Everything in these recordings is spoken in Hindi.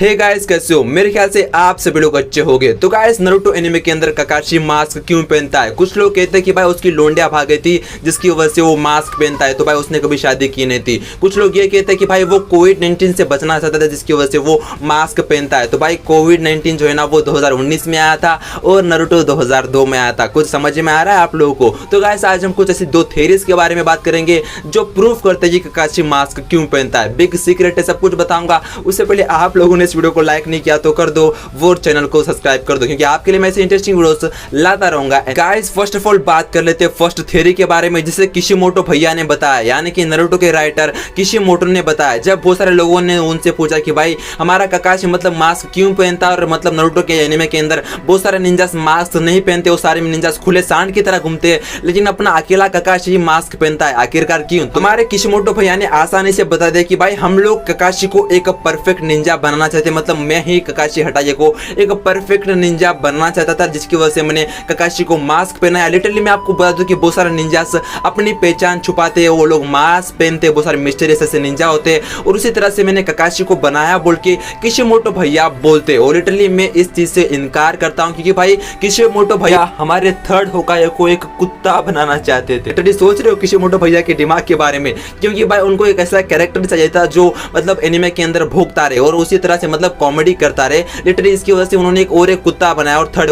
हे गाइस, कैसे हो? मेरे ख्याल से आप सभी लोग अच्छे होंगे। तो गाइस, नारुतो एनिमे के अंदर काकाशी मास्क क्यों पहनता है? कुछ लोग कहते हैं कि भाई उसकी लोंडिया भाग गई थी जिसकी वजह से वो मास्क पहनता है, तो भाई उसने कभी शादी की नहीं थी। कुछ लोग ये कहते हैं कि भाई वो कोविड-19 से बचना चाहता था जिसकी वजह से वो मास्क पहनता है। तो भाई कोविड-19 जो है ना वो 2019 में आया था और नारुतो 2002 में आया था। कुछ समझ में आ रहा है आप लोगों को? तो गाइस, आज हम कुछ ऐसी दो थ्योरीज के बारे में बात करेंगे जो प्रूफ करते हैं कि काकाशी मास्क क्यों पहनता है। बिग सीक्रेट है, सब कुछ बताऊंगा। उससे पहले आप लोगों ने इस वीडियो को लाइक नहीं किया तो कर दो, वो चैनल को सब्सक्राइब कर दो, क्योंकि आपके लिए मैं ऐसे इंटरेस्टिंग वीडियोस लाता रहूंगा। गाइस, फर्स्ट ऑफ ऑल बात कर लेते हैं फर्स्ट थ्योरी के बारे में, जिसे किशिमोटो भैया ने बताया, यानी कि नारुतो के राइटर किशिमोटो ने बताया। जब बहुत सारे लोगों ने उनसे पूछा कि भाई हमारा काकाशी मतलब मास्क क्यों पहनता है, और मतलब नारुतो के एनिमे के अंदर बहुत सारे निंजास मास्क नहीं पहनते, वो सारे निंजास खुले सांड की तरह घूमते हैं, लेकिन अपना अकेला काकाशी मास्क पहनता है, आखिरकार क्यों? हमारे किशिमोटो भैया ने आसानी से बता दिया कि भाई हम लोग काकाशी को एक परफेक्ट निंजा बनाना चाहते, मतलब मैं ही काकाशी हटाइए को एक परफेक्ट निंजा बनना चाहता था, जिसकी वजह से मैंने काकाशी को मास्क पहनाया। लिटरली मैं आपको बता दूं कि बहुत सारे निंजास अपनी पहचान छुपाते हैं, वो लोग मास्क पहनते हैं, बहुत सारे मिस्टीरियस ऐसे निंजा होते हैं, और उसी तरह से मैंने काकाशी को बनाया बोल के किशिमोटो भैया बोलते हैं। और लिटरली मैं इस चीज से इनकार करता हूं, क्योंकि भाई किशिमोटो भैया हमारे थर्ड होकागे को एक कुत्ता बनाना चाहते थे। लिटरली सोच रहे हो किशिमोटो भैया के दिमाग के बारे में, क्योंकि भाई उनको एक ऐसा कैरेक्टर चाहिए था जो मतलब एनिमे के अंदर भोगता रहे और उसी तरह से मतलब कॉमेडी करता रहे। लिटरली इसकी वजह से उन्होंने एक और एक कुत्ता बनाया, और थर्ड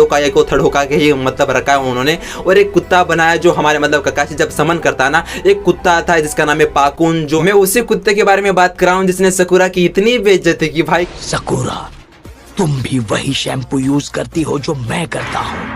होकागे ही मतलब रखा है उन्होंने, और एक कुत्ता बनाया जो हमारे मतलब काकाशी जब समन करता है ना, एक कुत्ता था जिसका नाम है पाकुन। जो मैं उसी कुत्ते के बारे में बात कर रहा हूं जिसने सकुरा की इतनी बेइज्जती की। भाई सकुरा, तुम भी वही शैम्पू यूज करती हो जो मैं करता हूँ।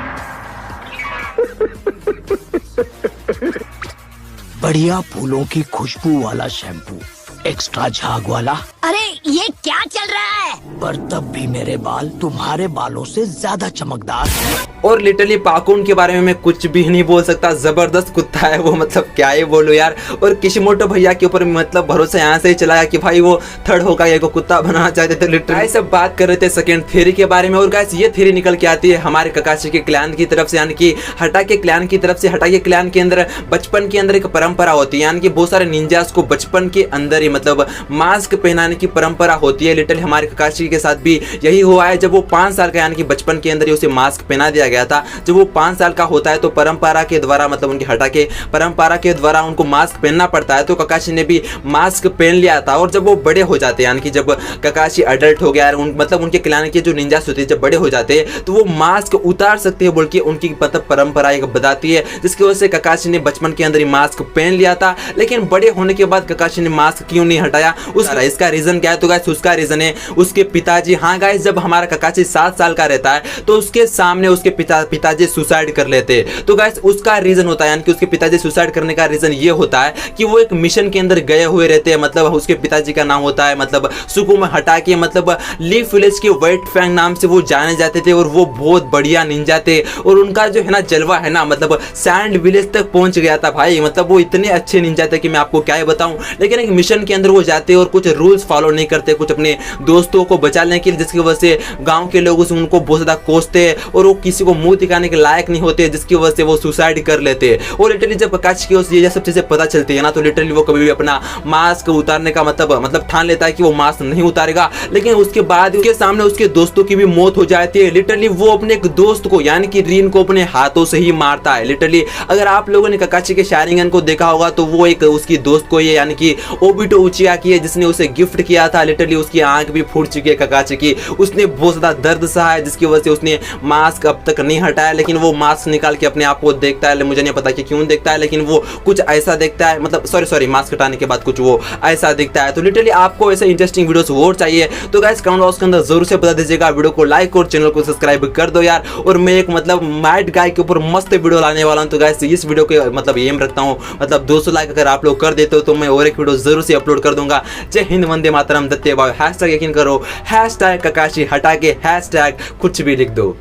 बढ़िया फूलों की खुशबू वाला शैम्पू, एक्स्ट्रा झाग वाला। अरे ये क्या चल रहा है? पर तब भी मेरे बाल तुम्हारे बालों से ज्यादा चमकदार हैं। और लिटरली पाकुन के बारे में मैं कुछ भी नहीं बोल सकता, जबरदस्त कुत्ता है वो, मतलब क्या ही बोलो यार। और किशिमोटो भैया के ऊपर मतलब भरोसा यहाँ से ही चला कि भाई वो थर्ड होकागे को कुत्ता बनाना चाहते थे। लिटरली सब बात कर रहे थे सेकंड थ्योरी के बारे में, और गाइस ये थ्योरी निकल के आती है हमारे काकाशी के क्लैन की तरफ से, यानी कि हटाके क्लैन की तरफ से। हटाके क्लैन के अंदर बचपन के अंदर एक परंपरा होती है, यानी कि बहुत सारे निंजास को बचपन के अंदर ही मतलब मास्क पहनाने की परंपरा होती है। लिटरली हमारे काकाशी के साथ भी यही हुआ है। जब वो 5 साल का, यानी कि बचपन के अंदर ही उसे मास्क पहना दिया गया था। जब वो 5 साल का होता है तो परंपरा के द्वारा मतलब उनके हटाके परंपरा के द्वारा उनको मास्क पहनना पड़ता है, तो काकाशी ने भी मास्क पहन लिया था। और जब वो बड़े हो जाते हैं, यानी कि जब काकाशी अडल्ट हो गया, मतलब उनके क्लैन के जो निंजास होते हैं जब बड़े हो जाते हैं तो वो मास्क उतार सकते हैं बोल के उनकी मतलब परंपरा एक बताती है, जिसकी वजह से काकाशी ने बचपन के अंदर ही मास्क पहन लिया था। लेकिन बड़े होने के बाद काकाशी ने मास्क क्यों नहीं हटाया, इसका रीजन क्या है? तो गाइस उसका रीजन है उसके पिताजी। हाँ गाइस, जब हमारा काकाशी 7 साल का रहता है तो उसके सामने उसके पिताजी सुसाइड कर लेते हैं। तो गाइस उसका रीजन होता है, यानी कि उसके पिताजी सुसाइड करने का रीजन ये होता है कि वो एक मिशन के अंदर गए हुए रहते हैं। मतलब उसके पिताजी का नाम होता है मतलब सुकुमा हटाके, मतलब लीफ विलेज के व्हाइट फैंग नाम से वो जाने जाते थे, और वो बहुत बढ़िया निंजा थे। और उनका जो है ना जलवा है ना, मतलब सैंड विलेज तक पहुंच गया था भाई। मतलब वो इतने अच्छे निंजा थे कि मैं आपको क्या ही बताऊं। लेकिन एक मिशन के अंदर वो जाते और कुछ रूल्स फॉलो नहीं करते, कुछ अपने दोस्तों को बचाने के लिए, जिसकी वजह से गांव के लोग उनको बहुत ज्यादा कोसते और वो किसी को मुंह दिखाने के लायक नहीं होते, जिसकी वजह से वो सुसाइड कर लेते हैं। और लिटरली जब काकाशी को ये सब चीजें पता चलती है ना, तो लिटरली वो कभी भी अपना मास्क उतारने का मतलब ठान लेता है कि वो मास्क नहीं उतारेगा। लेकिन उसके बाद उसके सामने उसके दोस्तों की भी मौत हो जाती है। लिटरली वो अपने एक दोस्त को, यानी कि रीन को, अपने हाथों से ही मारता है। लिटरली अगर आप लोगों ने काकाशी के शारिंगन को देखा होगा तो वो एक उसकी दोस्त को ये, यानी कि ओबिटो उचिया की है, जिसने उसे गिफ्ट किया था। लिटरली उसकी आंख भी फूट चुकी है काकाशी की, उसने बहुत ज्यादा दर्द सहा है, जिसकी वजह से उसने मास्क अब तक नहीं हटाया। लेकिन वो मास्क निकाल के अपने आप को देखता है, मुझे नहीं पता कि क्यों देखता है, लेकिन वो कुछ ऐसा देखता है, मतलब सॉरी मास्क हटाने के बाद कुछ वो ऐसा दिखता है। तो लिटरली आपको ऐसे इंटरेस्टिंग वीडियोस और चाहिए तो गाइस कमेंट बॉक्स के अंदर जरूर से बता दीजिएगा। वीडियो को लाइक और चैनल को सब्सक्राइब कर दो यार। और मैं एक मतलब मैड गाय के ऊपर मस्त वीडियो लाने वाला हूं, तो गाइस इस वीडियो के मतलब एम रखता हूं मतलब 200 लाइक अगर आप लोग कर देते हो तो मैं और एक वीडियो जरूर से अपलोड कर दूंगा। जय हिंद, वंदे मातरम, दत्ते बाय, हैशटैग यकीन करो, हैशटैग काकाशी हटाके, हैशटैग कुछ भी लिख दो।